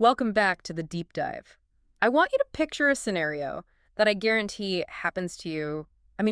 Welcome back to the deep dive. I want you to picture a scenario that I guarantee happens to you,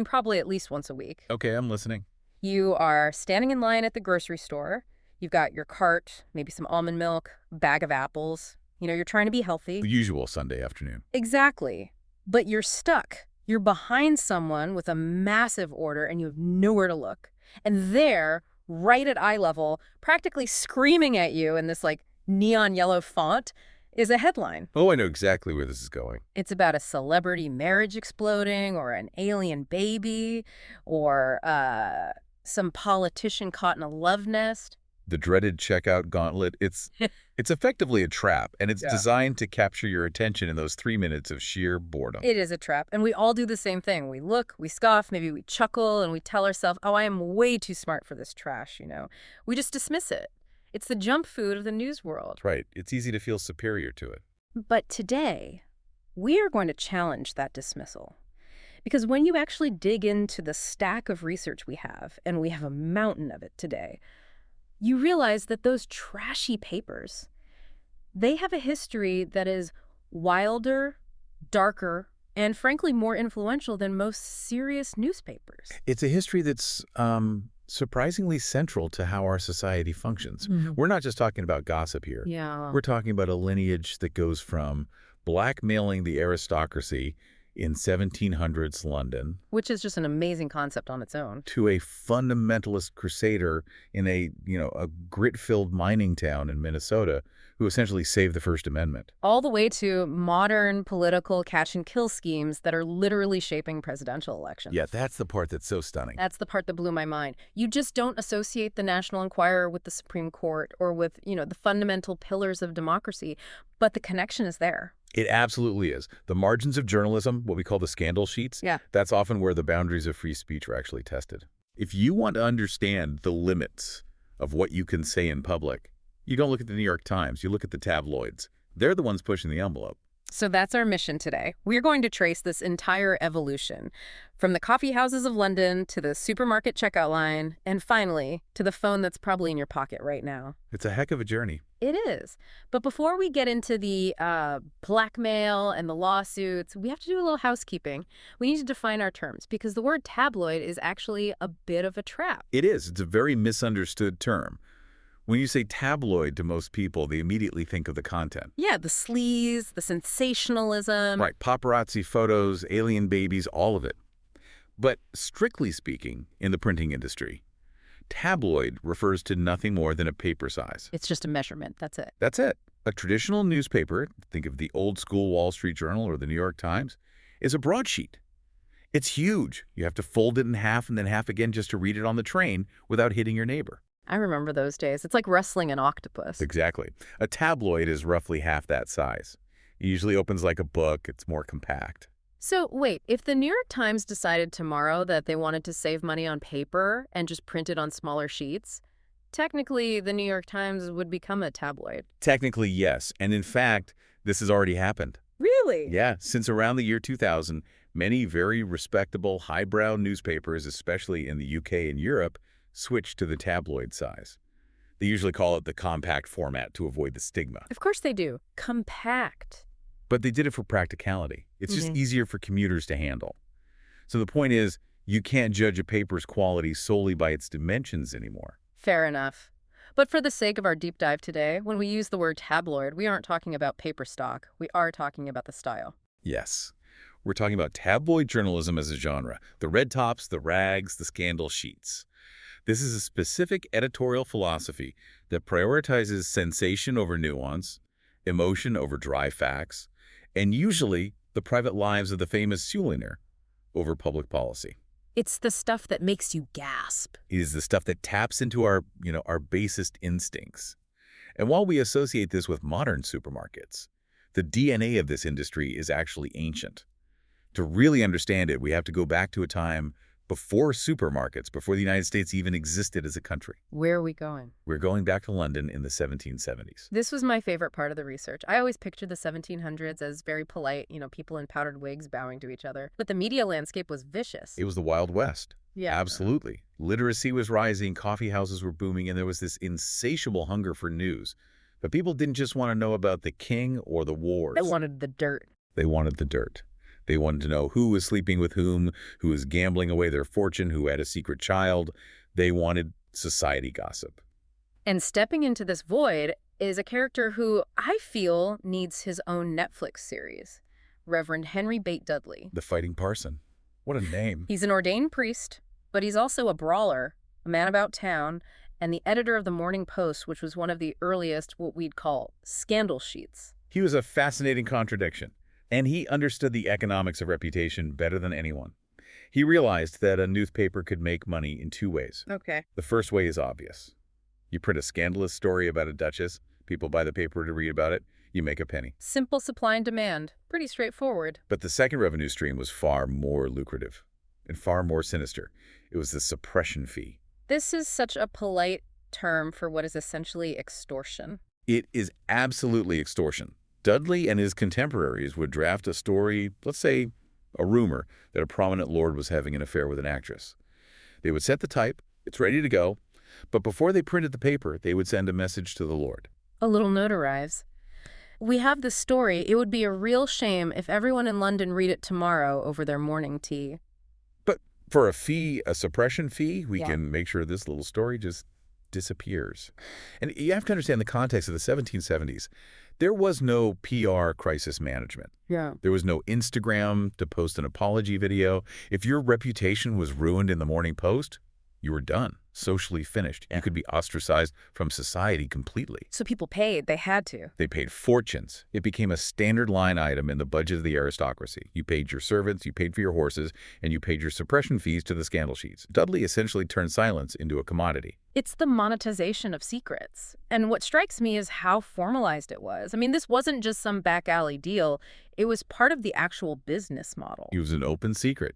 probably at least once a week. Okay, I'm listening. You are standing in line at the grocery store. You've got your cart, maybe some almond milk, a bag of apples. You're trying to be healthy. The usual Sunday afternoon. Exactly. But you're stuck. You're behind someone with a massive order and you have nowhere to look. And there, right at eye level, practically screaming at you in this neon yellow font, is a headline. Oh, I know exactly where this is going. It's about a celebrity marriage exploding or an alien baby or some politician caught in a love nest. The dreaded checkout gauntlet, it's effectively a trap, and it's designed to capture your attention in those 3 minutes of sheer boredom. It is a trap, and we all do the same thing. We look, we scoff, maybe we chuckle, and we tell ourselves, oh, I am way too smart for this trash, We just dismiss it. It's the junk food of the news world. Right. It's easy to feel superior to it. But today, we are going to challenge that dismissal. Because when you actually dig into the stack of research we have, and we have a mountain of it today, you realize that those trashy papers, they have a history that is wilder, darker, and frankly more influential than most serious newspapers. It's a history that's surprisingly central to how our society functions. Mm-hmm. We're not just talking about gossip here. Yeah. We're talking about a lineage that goes from blackmailing the aristocracy in 1700s London, which is just an amazing concept on its own, to a fundamentalist crusader in a grit-filled mining town in Minnesota who essentially saved the First Amendment. All the way to modern political catch-and-kill schemes that are literally shaping presidential elections. Yeah, that's the part that's so stunning. That's the part that blew my mind. You just don't associate the National Enquirer with the Supreme Court or with, the fundamental pillars of democracy, but the connection is there. It absolutely is. The margins of journalism, what we call the scandal sheets, that's often where the boundaries of free speech are actually tested. If you want to understand the limits of what you can say in public, you don't look at the New York Times, you look at the tabloids. They're the ones pushing the envelope. So that's our mission today. We're going to trace this entire evolution, from the coffee houses of London to the supermarket checkout line, and finally, to the phone that's probably in your pocket right now. It's a heck of a journey. It is. But before we get into the blackmail and the lawsuits, we have to do a little housekeeping. We need to define our terms because the word tabloid is actually a bit of a trap. It is. It's a very misunderstood term. When you say tabloid to most people, they immediately think of the content. Yeah, the sleaze, the sensationalism. Right, paparazzi photos, alien babies, all of it. But strictly speaking, in the printing industry, tabloid refers to nothing more than a paper size. It's just a measurement. That's it. That's it. A traditional newspaper, think of the old school Wall Street Journal or the New York Times, is a broadsheet. It's huge. You have to fold it in half and then half again just to read it on the train without hitting your neighbor. I remember those days. It's like wrestling an octopus. Exactly. A tabloid is roughly half that size. It usually opens like a book. It's more compact. So wait, if the New York Times decided tomorrow that they wanted to save money on paper and just print it on smaller sheets, technically the New York Times would become a tabloid. Technically, yes. And in fact, this has already happened. Really? Yeah. Since around the year 2000, many very respectable, highbrow newspapers, especially in the UK and Europe, switched to the tabloid size. They usually call it the compact format to avoid the stigma. Of course they do. Compact. But they did it for practicality. It's just easier for commuters to handle. So the point is, you can't judge a paper's quality solely by its dimensions anymore. Fair enough. But for the sake of our deep dive today, when we use the word tabloid, we aren't talking about paper stock. We are talking about the style. Yes. We're talking about tabloid journalism as a genre. The red tops, the rags, the scandal sheets. This is a specific editorial philosophy that prioritizes sensation over nuance, emotion over dry facts, and usually the private lives of the famous Suliner over public policy. It's the stuff that makes you gasp. It is the stuff that taps into our basest instincts. And while we associate this with modern supermarkets, the DNA of this industry is actually ancient. To really understand it, we have to go back to a time before supermarkets, before the United States even existed as a country. Where are we going? We're going back to London in the 1770s. This was my favorite part of the research. I always pictured the 1700s as very polite, people in powdered wigs bowing to each other. But the media landscape was vicious. It was the Wild West. Yeah. Absolutely. Literacy was rising, coffee houses were booming, and there was this insatiable hunger for news. But people didn't just want to know about the king or the wars. They wanted the dirt. They wanted the dirt. They wanted to know who was sleeping with whom, who was gambling away their fortune, who had a secret child. They wanted society gossip. And stepping into this void is a character who I feel needs his own Netflix series, Reverend Henry Bate Dudley. The Fighting Parson. What a name. He's an ordained priest, but he's also a brawler, a man about town, and the editor of the Morning Post, which was one of the earliest what we'd call scandal sheets. He was a fascinating contradiction, and he understood the economics of reputation better than anyone. He realized that a newspaper could make money in two ways. Okay. The first way is obvious. You print a scandalous story about a duchess, people buy the paper to read about it, you make a penny. Simple supply and demand. Pretty straightforward. But the second revenue stream was far more lucrative and far more sinister. It was the suppression fee. This is such a polite term for what is essentially extortion. It is absolutely extortion. Dudley and his contemporaries would draft a story, let's say a rumor, that a prominent lord was having an affair with an actress. They would set the type, it's ready to go, but before they printed the paper, they would send a message to the lord. A little note arrives. We have this story. It would be a real shame if everyone in London read it tomorrow over their morning tea. But for a fee, a suppression fee, we Yeah. can make sure this little story just disappears. And you have to understand the context of the 1770s. There was no PR crisis management. Yeah. There was no Instagram to post an apology video. If your reputation was ruined in the Morning Post, you were done, socially finished. You could be ostracized from society completely. So people paid. They had to. They paid fortunes. It became a standard line item in the budget of the aristocracy. You paid your servants, you paid for your horses, and you paid your suppression fees to the scandal sheets. Dudley essentially turned silence into a commodity. It's the monetization of secrets. And what strikes me is how formalized it was. I mean, this wasn't just some back alley deal. It was part of the actual business model. It was an open secret.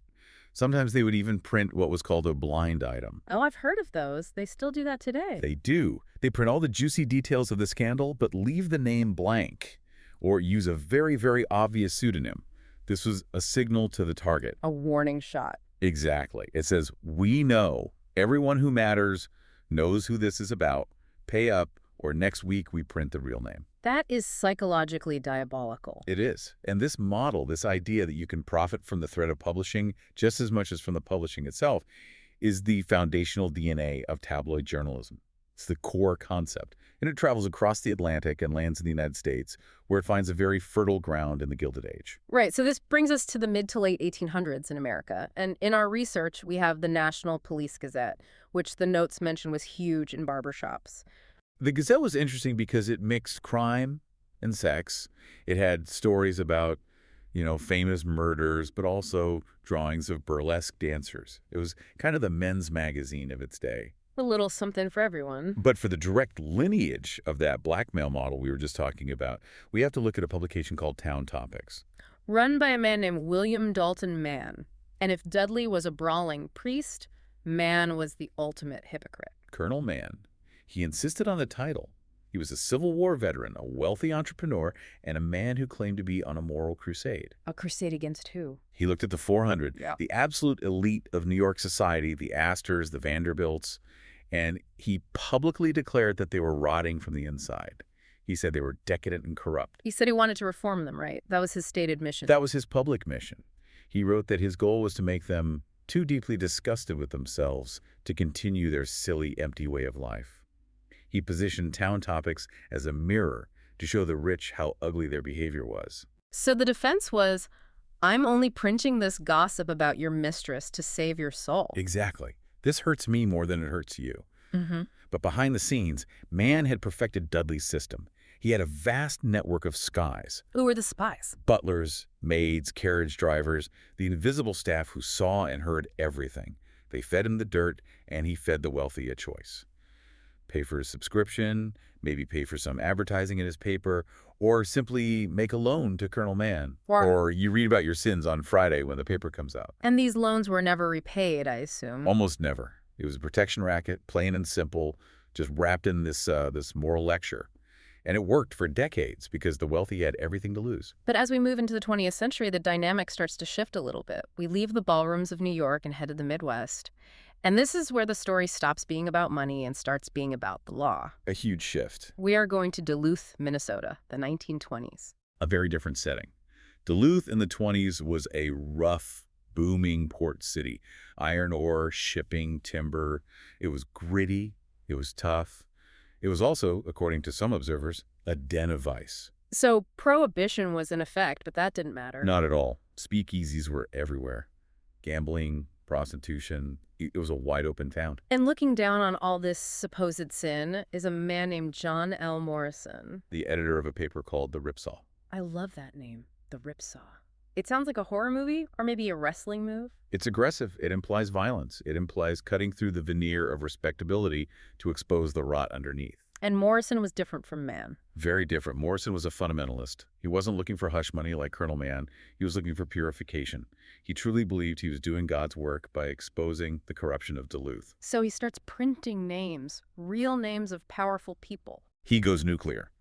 Sometimes they would even print what was called a blind item. Oh, I've heard of those. They still do that today. They do. They print all the juicy details of the scandal, but leave the name blank, or use a very, very obvious pseudonym. This was a signal to the target. A warning shot. Exactly. It says, we know, everyone who matters knows who this is about. Pay up, or next week we print the real name. That is psychologically diabolical. It is. And this model, this idea that you can profit from the threat of publishing just as much as from the publishing itself, is the foundational DNA of tabloid journalism. It's the core concept. And it travels across the Atlantic and lands in the United States, where it finds a very fertile ground in the Gilded Age. Right. So this brings us to the mid to late 1800s in America. And in our research, we have the National Police Gazette, which the notes mention was huge in barbershops. The Gazette was interesting because it mixed crime and sex. It had stories about, famous murders, but also drawings of burlesque dancers. It was kind of the men's magazine of its day. A little something for everyone. But for the direct lineage of that blackmail model we were just talking about, we have to look at a publication called Town Topics. Run by a man named William Dalton Mann. And if Dudley was a brawling priest, Mann was the ultimate hypocrite. Colonel Mann. He insisted on the title. He was a Civil War veteran, a wealthy entrepreneur, and a man who claimed to be on a moral crusade. A crusade against who? He looked at the 400, the absolute elite of New York society, the Astors, the Vanderbilts, and he publicly declared that they were rotting from the inside. He said they were decadent and corrupt. He said he wanted to reform them, right? That was his stated mission. That was his public mission. He wrote that his goal was to make them too deeply disgusted with themselves to continue their silly, empty way of life. He positioned Town Topics as a mirror to show the rich how ugly their behavior was. So the defense was, I'm only printing this gossip about your mistress to save your soul. Exactly. This hurts me more than it hurts you. Mm-hmm. But behind the scenes, Mann had perfected Dudley's system. He had a vast network of spies. Who were the spies? Butlers, maids, carriage drivers, the invisible staff who saw and heard everything. They fed him the dirt, and he fed the wealthy a choice. Pay for his subscription, maybe pay for some advertising in his paper, or simply make a loan to Colonel Mann. Or you read about your sins on Friday when the paper comes out. And these loans were never repaid, I assume. Almost never. It was a protection racket, plain and simple, just wrapped in this moral lecture. And it worked for decades because the wealthy had everything to lose. But as we move into the 20th century, the dynamic starts to shift a little bit. We leave the ballrooms of New York and head to the Midwest. And this is where the story stops being about money and starts being about the law. A huge shift. We are going to Duluth, Minnesota, the 1920s. A very different setting. Duluth in the 20s was a rough, booming port city. Iron ore, shipping, timber. It was gritty. It was tough. It was also, according to some observers, a den of vice. So prohibition was in effect, but that didn't matter. Not at all. Speakeasies were everywhere. Gambling, prostitution. It was a wide-open town. And looking down on all this supposed sin is a man named John L. Morrison. The editor of a paper called The Ripsaw. I love that name, the Ripsaw. It sounds like a horror movie or maybe a wrestling move. It's aggressive. It implies violence. It implies cutting through the veneer of respectability to expose the rot underneath. And Morrison was different from Mann. Very different. Morrison was a fundamentalist. He wasn't looking for hush money like Colonel Mann. He was looking for purification. He truly believed he was doing God's work by exposing the corruption of Duluth. So he starts printing names, real names of powerful people. He goes nuclear.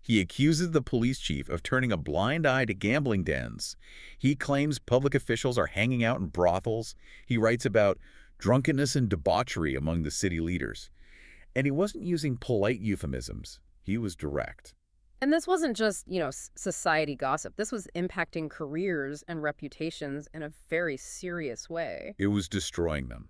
He accuses the police chief of turning a blind eye to gambling dens. He claims public officials are hanging out in brothels. He writes about drunkenness and debauchery among the city leaders. And he wasn't using polite euphemisms. He was direct. And this wasn't just, society gossip. This was impacting careers and reputations in a very serious way. It was destroying them.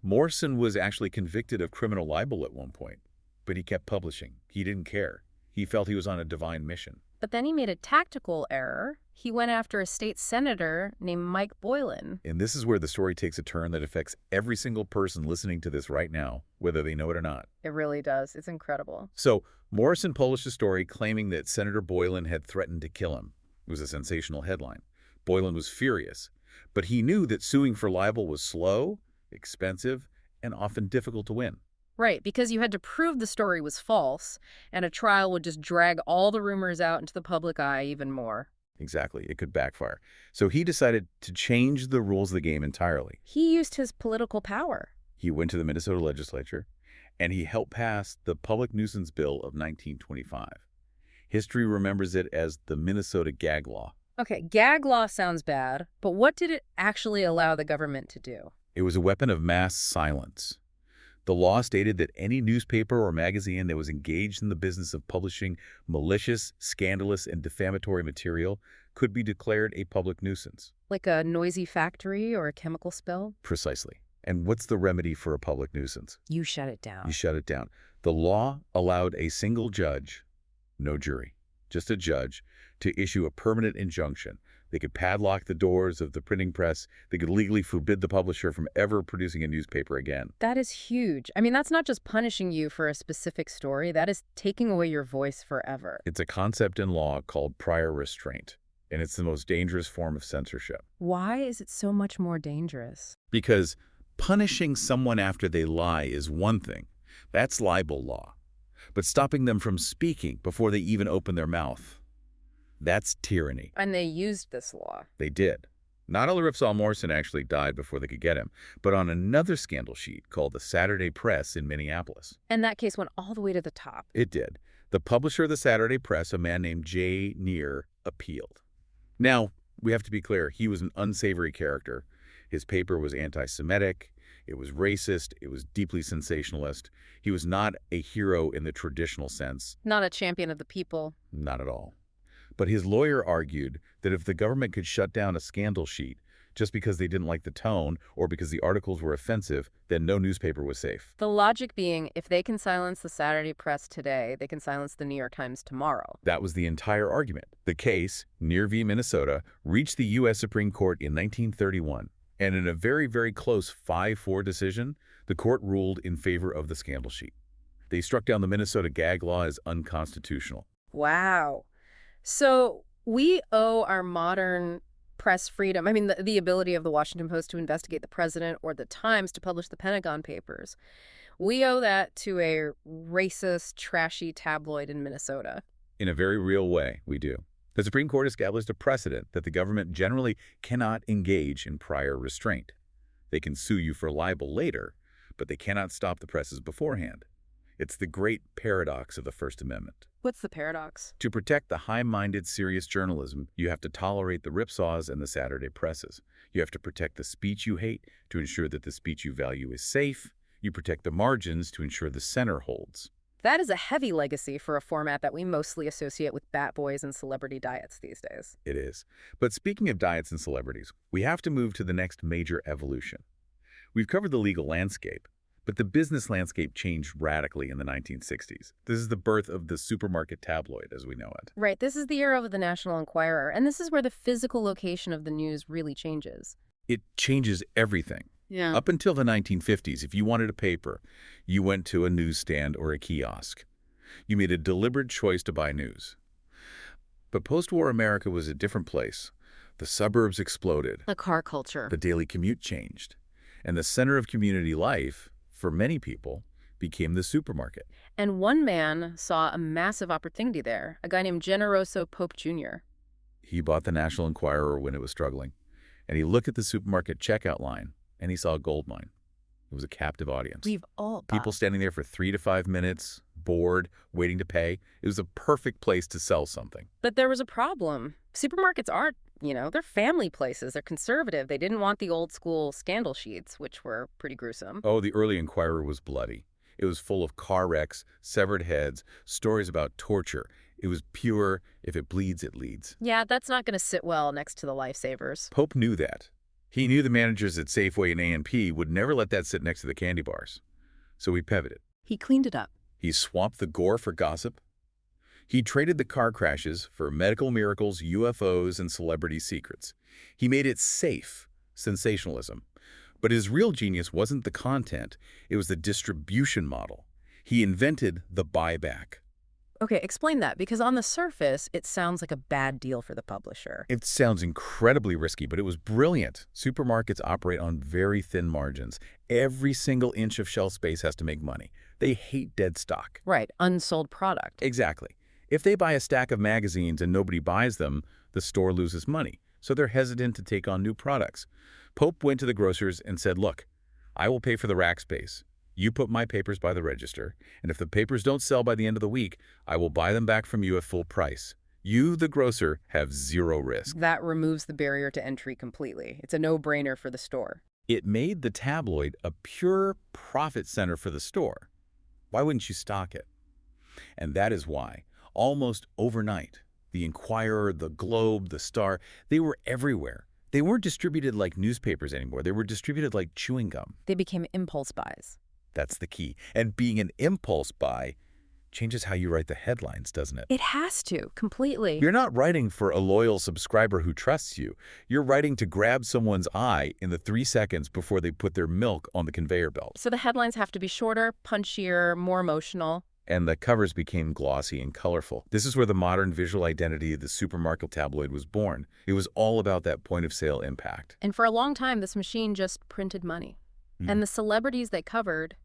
Morrison was actually convicted of criminal libel at one point, but he kept publishing. He didn't care. He felt he was on a divine mission. But then he made a tactical error. He went after a state senator named Mike Boylan. And this is where the story takes a turn that affects every single person listening to this right now, whether they know it or not. It really does. It's incredible. So Morrison published a story claiming that Senator Boylan had threatened to kill him. It was a sensational headline. Boylan was furious, but he knew that suing for libel was slow, expensive, and often difficult to win. Right, because you had to prove the story was false, and a trial would just drag all the rumors out into the public eye even more. Exactly. It could backfire. So he decided to change the rules of the game entirely. He used his political power. He went to the Minnesota legislature, and he helped pass the Public Nuisance Bill of 1925. History remembers it as the Minnesota Gag Law. Okay, gag law sounds bad, but what did it actually allow the government to do? It was a weapon of mass silence. The law stated that any newspaper or magazine that was engaged in the business of publishing malicious, scandalous, and defamatory material could be declared a public nuisance. Like a noisy factory or a chemical spill? Precisely. And what's the remedy for a public nuisance? You shut it down. You shut it down. The law allowed a single judge, no jury, just a judge, to issue a permanent injunction. They could padlock the doors of the printing press. They could legally forbid the publisher from ever producing a newspaper again. That is huge. I mean, that's not just punishing you for a specific story. That is taking away your voice forever. It's a concept in law called prior restraint, and it's the most dangerous form of censorship. Why is it so much more dangerous? Because punishing someone after they lie is one thing. That's libel law. But stopping them from speaking before they even open their mouth, that's tyranny. And they used this law. They did. Not all Ripsaw Morrison actually died before they could get him, but on another scandal sheet called the Saturday Press in Minneapolis. And that case went all the way to the top. It did. The publisher of the Saturday Press, a man named J. Neer, appealed. Now, we have to be clear, he was an unsavory character. His paper was anti-Semitic, it was racist, it was deeply sensationalist. He was not a hero in the traditional sense. Not a champion of the people. Not at all. But his lawyer argued that if the government could shut down a scandal sheet just because they didn't like the tone or because the articles were offensive, then no newspaper was safe. The logic being, if they can silence the Saturday Press today, they can silence the New York Times tomorrow. That was the entire argument. The case, Neer v. Minnesota, reached the U.S. Supreme Court in 1931. And in a very, very close 5-4 decision, the court ruled in favor of the scandal sheet. They struck down the Minnesota gag law as unconstitutional. Wow. So we owe our modern press freedom, I mean, the ability of the Washington Post to investigate the president or the Times to publish the Pentagon Papers. We owe that to a racist, trashy tabloid in Minnesota. In a very real way, we do. The Supreme Court established a precedent that the government generally cannot engage in prior restraint. They can sue you for libel later, but they cannot stop the presses beforehand. It's the great paradox of the First Amendment. What's the paradox? To protect the high-minded, serious journalism, you have to tolerate the ripsaws and the Saturday presses. You have to protect the speech you hate to ensure that the speech you value is safe. You protect the margins to ensure the center holds. That is a heavy legacy for a format that we mostly associate with bat boys and celebrity diets these days. It is. But speaking of diets and celebrities, we have to move to the next major evolution. We've covered the legal landscape, but the business landscape changed radically in the 1960s. This is the birth of the supermarket tabloid as we know it. Right, this is the era of the National Enquirer, and this is where the physical location of the news really changes. It changes everything. Yeah. Up until the 1950s, if you wanted a paper, you went to a newsstand or a kiosk. You made a deliberate choice to buy news. But post-war America was a different place. The suburbs exploded. The car culture. The daily commute changed. And the center of community life, for many people, became the supermarket. And one man saw a massive opportunity there, a guy named Generoso Pope Jr. He bought the National Enquirer when it was struggling, and he looked at the supermarket checkout line, and he saw a gold mine. It was a captive audience. We've all People standing there for 3 to 5 minutes, bored, waiting to pay. It was a perfect place to sell something. But there was a problem. Supermarkets aren't, they're family places. They're conservative. They didn't want the old school scandal sheets, which were pretty gruesome. Oh, the early Enquirer was bloody. It was full of car wrecks, severed heads, stories about torture. It was pure, if it bleeds, it leads. Yeah, that's not going to sit well next to the lifesavers. Pope knew that. He knew the managers at Safeway and A&P would never let that sit next to the candy bars. So he pivoted. He cleaned it up. He swapped the gore for gossip. He traded the car crashes for medical miracles, UFOs, and celebrity secrets. He made it safe, sensationalism. But his real genius wasn't the content, it was the distribution model. He invented the buyback. Okay, explain that, because on the surface, it sounds like a bad deal for the publisher. It sounds incredibly risky, but it was brilliant. Supermarkets operate on very thin margins. Every single inch of shelf space has to make money. They hate dead stock. Right, unsold product. Exactly. If they buy a stack of magazines and nobody buys them, the store loses money. So they're hesitant to take on new products. Pope went to the grocers and said, look, I will pay for the rack space. You put my papers by the register, and if the papers don't sell by the end of the week, I will buy them back from you at full price. You, the grocer, have zero risk. That removes the barrier to entry completely. It's a no-brainer for the store. It made the tabloid a pure profit center for the store. Why wouldn't you stock it? And that is why, almost overnight, the Enquirer, the Globe, the Star, they were everywhere. They weren't distributed like newspapers anymore. They were distributed like chewing gum. They became impulse buys. That's the key. And being an impulse buy changes how you write the headlines, doesn't it? It has to, completely. You're not writing for a loyal subscriber who trusts you. You're writing to grab someone's eye in the 3 seconds before they put their milk on the conveyor belt. So the headlines have to be shorter, punchier, more emotional. And the covers became glossy and colorful. This is where the modern visual identity of the supermarket tabloid was born. It was all about that point-of-sale impact. And for a long time, this machine just printed money. And the celebrities they covered,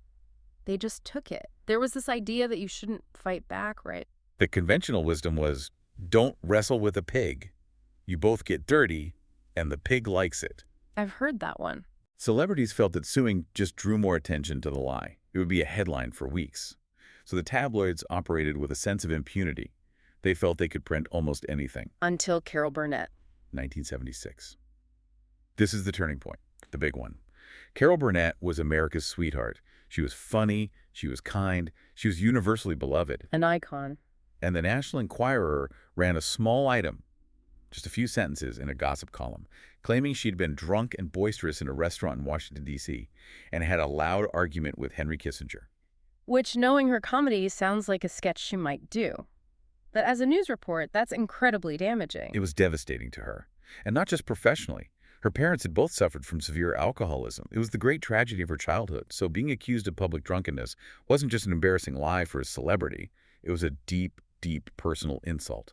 they just took it. There was this idea that you shouldn't fight back, right? The conventional wisdom was, don't wrestle with a pig. You both get dirty, and the pig likes it. I've heard that one. Celebrities felt that suing just drew more attention to the lie. It would be a headline for weeks. So the tabloids operated with a sense of impunity. They felt they could print almost anything. Until Carol Burnett. 1976. This is the turning point, the big one. Carol Burnett was America's sweetheart. She was funny, she was kind, she was universally beloved. An icon. And the National Enquirer ran a small item, just a few sentences in a gossip column, claiming she'd been drunk and boisterous in a restaurant in Washington, D.C., and had a loud argument with Henry Kissinger. Which, knowing her comedy, sounds like a sketch she might do. But as a news report, that's incredibly damaging. It was devastating to her, and not just professionally. Her parents had both suffered from severe alcoholism. It was the great tragedy of her childhood, so being accused of public drunkenness wasn't just an embarrassing lie for a celebrity. It was a deep, deep personal insult.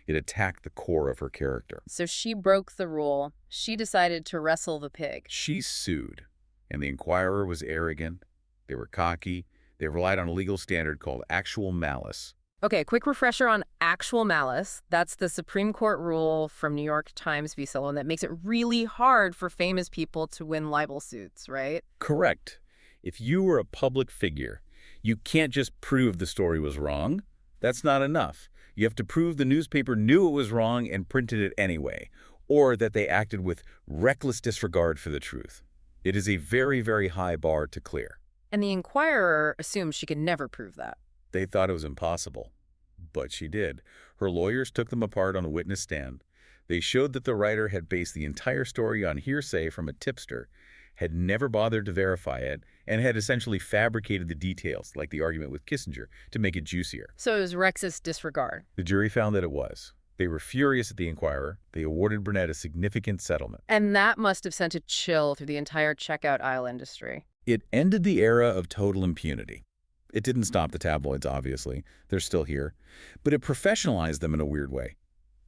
It attacked the core of her character. So she broke the rule. She decided to wrestle the pig. She sued, and the Enquirer was arrogant. They were cocky. They relied on a legal standard called actual malice. Okay, quick refresher on actual malice. That's the Supreme Court rule from New York Times v. Sullivan that makes it really hard for famous people to win libel suits, right? Correct. If you were a public figure, You can't just prove the story was wrong. That's not enough. You have to prove the newspaper knew it was wrong and printed it anyway, or that they acted with reckless disregard for the truth. It is a very, very high bar to clear. And the Enquirer assumed she could never prove that. They thought it was impossible, but she did. Her lawyers took them apart on a witness stand. They showed that the writer had based the entire story on hearsay from a tipster, had never bothered to verify it, and had essentially fabricated the details, like the argument with Kissinger, to make it juicier. So it was reckless disregard. The jury found that it was. They were furious at the Enquirer. They awarded Burnett a significant settlement. And that must have sent a chill through the entire checkout aisle industry. It ended the era of total impunity. It didn't stop the tabloids, obviously. They're still here. But it professionalized them in a weird way.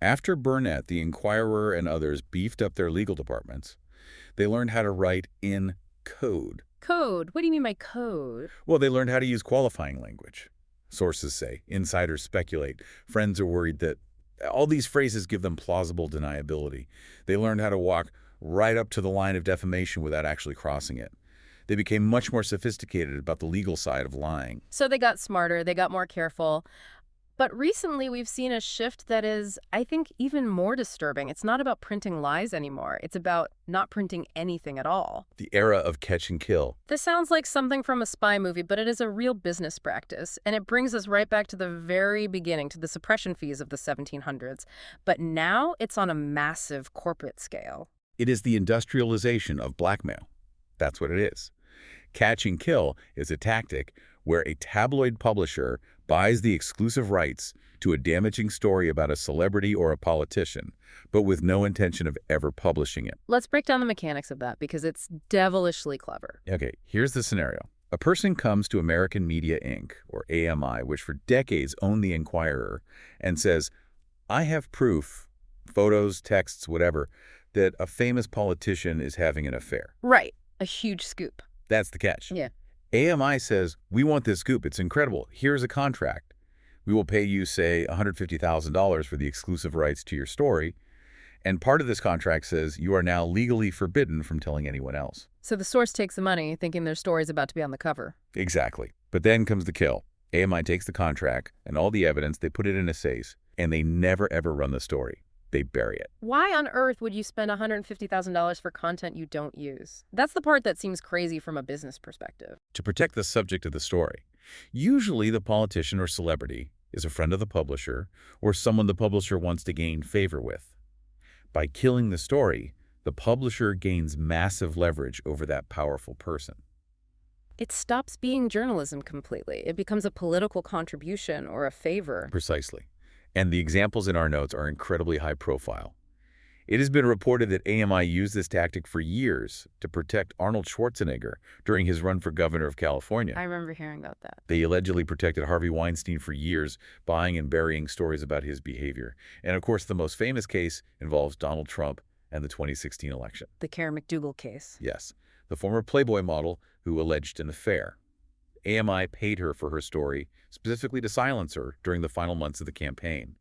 After Burnett, the Enquirer and others beefed up their legal departments, they learned how to write in code. Code? What do you mean by code? Well, they learned how to use qualifying language. Sources say, insiders speculate, friends are worried that all these phrases give them plausible deniability. They learned how to walk right up to the line of defamation without actually crossing it. They became much more sophisticated about the legal side of lying. So they got smarter, they got more careful. But recently we've seen a shift that is, I think, even more disturbing. It's not about printing lies anymore. It's about not printing anything at all. The era of catch and kill. This sounds like something from a spy movie, but it is a real business practice. And it brings us right back to the very beginning, to the suppression fees of the 1700s. But now it's on a massive corporate scale. It is the industrialization of blackmail. That's what it is. Catch and kill is a tactic where a tabloid publisher buys the exclusive rights to a damaging story about a celebrity or a politician, but with no intention of ever publishing it. Let's break down the mechanics of that because it's devilishly clever. Okay, here's the scenario. A person comes to American Media Inc., or AMI, which for decades owned the Enquirer, and says, I have proof, photos, texts, whatever, that a famous politician is having an affair. Right. A huge scoop. That's the catch. Yeah. AMI says, we want this scoop. It's incredible. Here's a contract. We will pay you, say, $150,000 for the exclusive rights to your story. And part of this contract says you are now legally forbidden from telling anyone else. So the source takes the money, thinking their story's about to be on the cover. Exactly. But then comes the kill. AMI takes the contract and all the evidence, they put it in a safe, and they never, ever run the story. They bury it. Why on earth would you spend $150,000 for content you don't use? That's the part that seems crazy from a business perspective. To protect the subject of the story. Usually the politician or celebrity is a friend of the publisher or someone the publisher wants to gain favor with. By killing the story, the publisher gains massive leverage over that powerful person. It stops being journalism completely. It becomes a political contribution or a favor. Precisely. And the examples in our notes are incredibly high profile. It has been reported that AMI used this tactic for years to protect Arnold Schwarzenegger during his run for governor of California. I remember hearing about that. They allegedly protected Harvey Weinstein for years, buying and burying stories about his behavior. And of course, the most famous case involves Donald Trump and the 2016 election. The Karen McDougal case. Yes, the former Playboy model who alleged an affair. AMI paid her for her story, specifically to silence her during the final months of the campaign.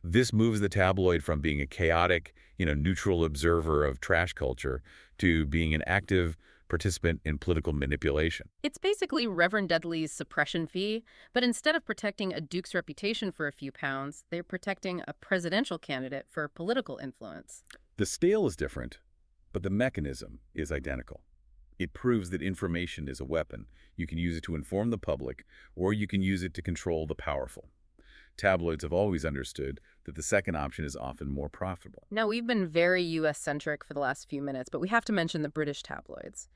This moves the tabloid from being a chaotic, neutral observer of trash culture to being an active participant in political manipulation. It's basically Reverend Dudley's suppression fee, but instead of protecting a duke's reputation for a few pounds, they're protecting a presidential candidate for political influence. The scale is different, but the mechanism is identical. It proves that information is a weapon. You can use it to inform the public, or you can use it to control the powerful. Tabloids have always understood that the second option is often more profitable. Now, we've been very U.S.-centric for the last few minutes, but we have to mention the British tabloids.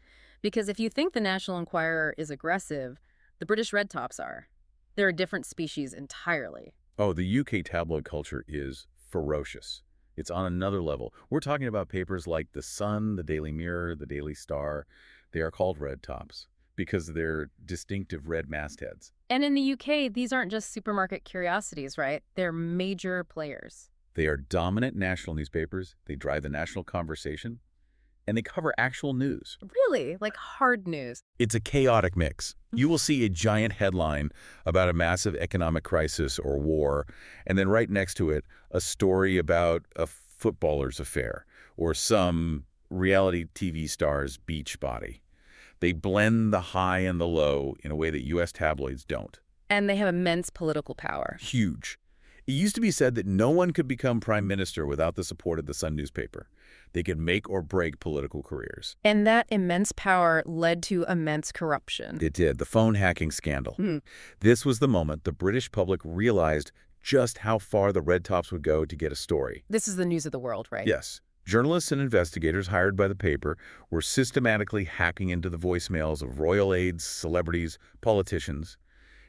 Because if you think the National Enquirer is aggressive, the British red tops are. They're a different species entirely. Oh, the UK tabloid culture is ferocious. It's on another level. We're talking about papers like The Sun, The Daily Mirror, The Daily Star. They are called red tops because of their distinctive red mastheads. And in the UK, these aren't just supermarket curiosities, right? They're major players. They are dominant national newspapers. They drive the national conversation, and they cover actual news. Really? Like hard news. It's a chaotic mix. You will see a giant headline about a massive economic crisis or war, and then right next to it, a story about a footballer's affair or some reality TV star's beach body. They blend the high and the low in a way that U.S. tabloids don't. And they have immense political power. Huge. It used to be said that no one could become prime minister without the support of the Sun newspaper. They could make or break political careers. And that immense power led to immense corruption. It did. The phone hacking scandal. This was the moment the British public realized just how far the red tops would go to get a story. This is the news of the world, right? Yes. Journalists and investigators hired by the paper were systematically hacking into the voicemails of royal aides, celebrities, politicians,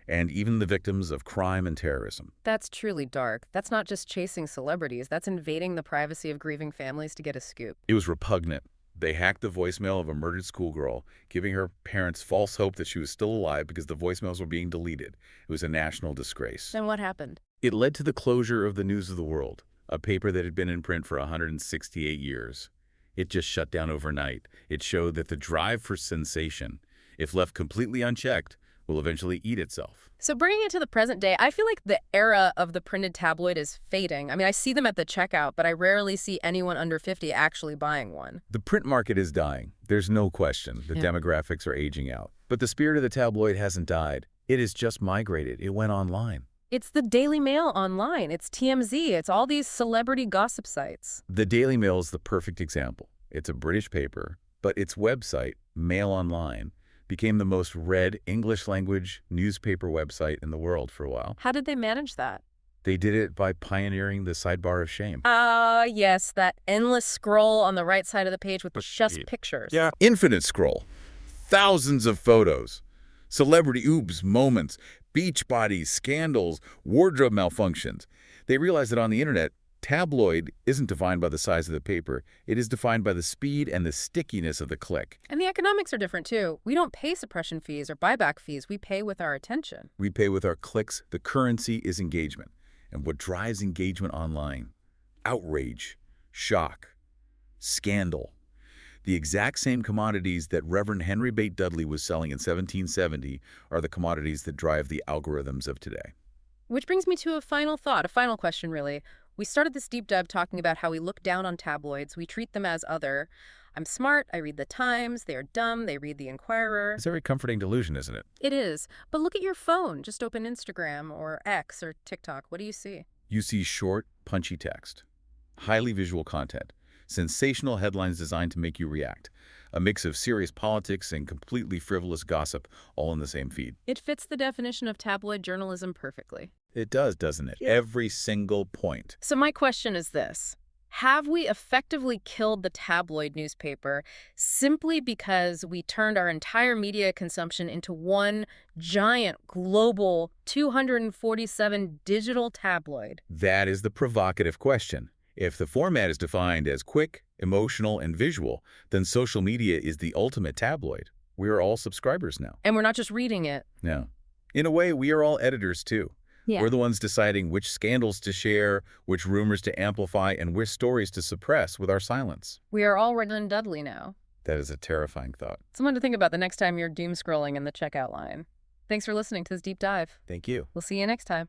and even the victims of crime and terrorism. That's truly dark. That's not just chasing celebrities. That's invading the privacy of grieving families to get a scoop. It was repugnant. They hacked the voicemail of a murdered schoolgirl, giving her parents false hope that she was still alive because the voicemails were being deleted. It was a national disgrace. Then what happened? It led to the closure of the News of the World, a paper that had been in print for 168 years. It just shut down overnight. It showed that the drive for sensation, if left completely unchecked, will eventually eat itself. So bringing it to the present day, I feel like the era of the printed tabloid is fading. I mean, I see them at the checkout, but I rarely see anyone under 50 actually buying one. The print market is dying. There's no question. The demographics are aging out. But the spirit of the tabloid hasn't died. It has just migrated. It went online. It's the Daily Mail online. It's TMZ. It's all these celebrity gossip sites. The Daily Mail is the perfect example. It's a British paper, but its website, Mail Online, became the most read English-language newspaper website in the world for a while. How did they manage that? They did it by pioneering the sidebar of shame. Yes, that endless scroll on the right side of the page with just pictures. Yeah. Infinite scroll. Thousands of photos. Celebrity oops, moments, beach bodies, scandals, wardrobe malfunctions. They realized that on the internet, tabloid isn't defined by the size of the paper. It is defined by the speed and the stickiness of the click. And the economics are different, too. We don't pay suppression fees or buyback fees. We pay with our attention. We pay with our clicks. The currency is engagement. And what drives engagement online? Outrage, shock, scandal. The exact same commodities that Reverend Henry Bate Dudley was selling in 1770 are the commodities that drive the algorithms of today. Which brings me to a final thought, a final question, really. We started this deep dive talking about how we look down on tabloids. We treat them as other. I'm smart. I read the Times. They are dumb. They read the Enquirer. It's a very comforting delusion, isn't it? It is. But look at your phone. Just open Instagram or X or TikTok. What do you see? You see short, punchy text, highly visual content, sensational headlines designed to make you react, a mix of serious politics and completely frivolous gossip all in the same feed. It fits the definition of tabloid journalism perfectly. It does, doesn't it? Every single point. So my question is this. Have we effectively killed the tabloid newspaper simply because we turned our entire media consumption into one giant global 247 digital tabloid? That is the provocative question. If the format is defined as quick, emotional, and visual, then social media is the ultimate tabloid. We are all subscribers now. And we're not just reading it. No. In a way, we are all editors, too. Yeah. We're the ones deciding which scandals to share, which rumors to amplify, and which stories to suppress with our silence. We are all Reverend Dudley now. That is a terrifying thought. Someone to think about the next time you're doom scrolling in the checkout line. Thanks for listening to this deep dive. Thank you. We'll see you next time.